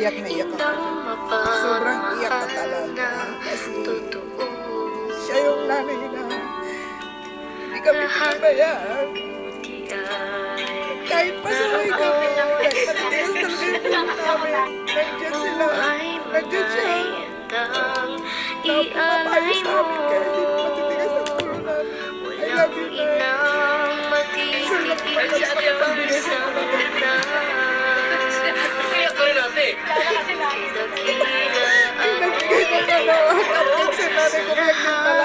iyak na iyak ako. Sobrang iyak na talaga. Kasi siya yung nanay na hindi kami pinabayaan. Kahit pasaway kami, kahit matitigas talaga yung ulo namin, nandiyan sila, nandiyan siya. Na pumapayo sa amin kahit hindi matitigas ang ulo namin. I love you, Nay. Sure lang po kasi pagbigay sa mga Nagbigay ng ano, hanggang sa nanay ko nagdala.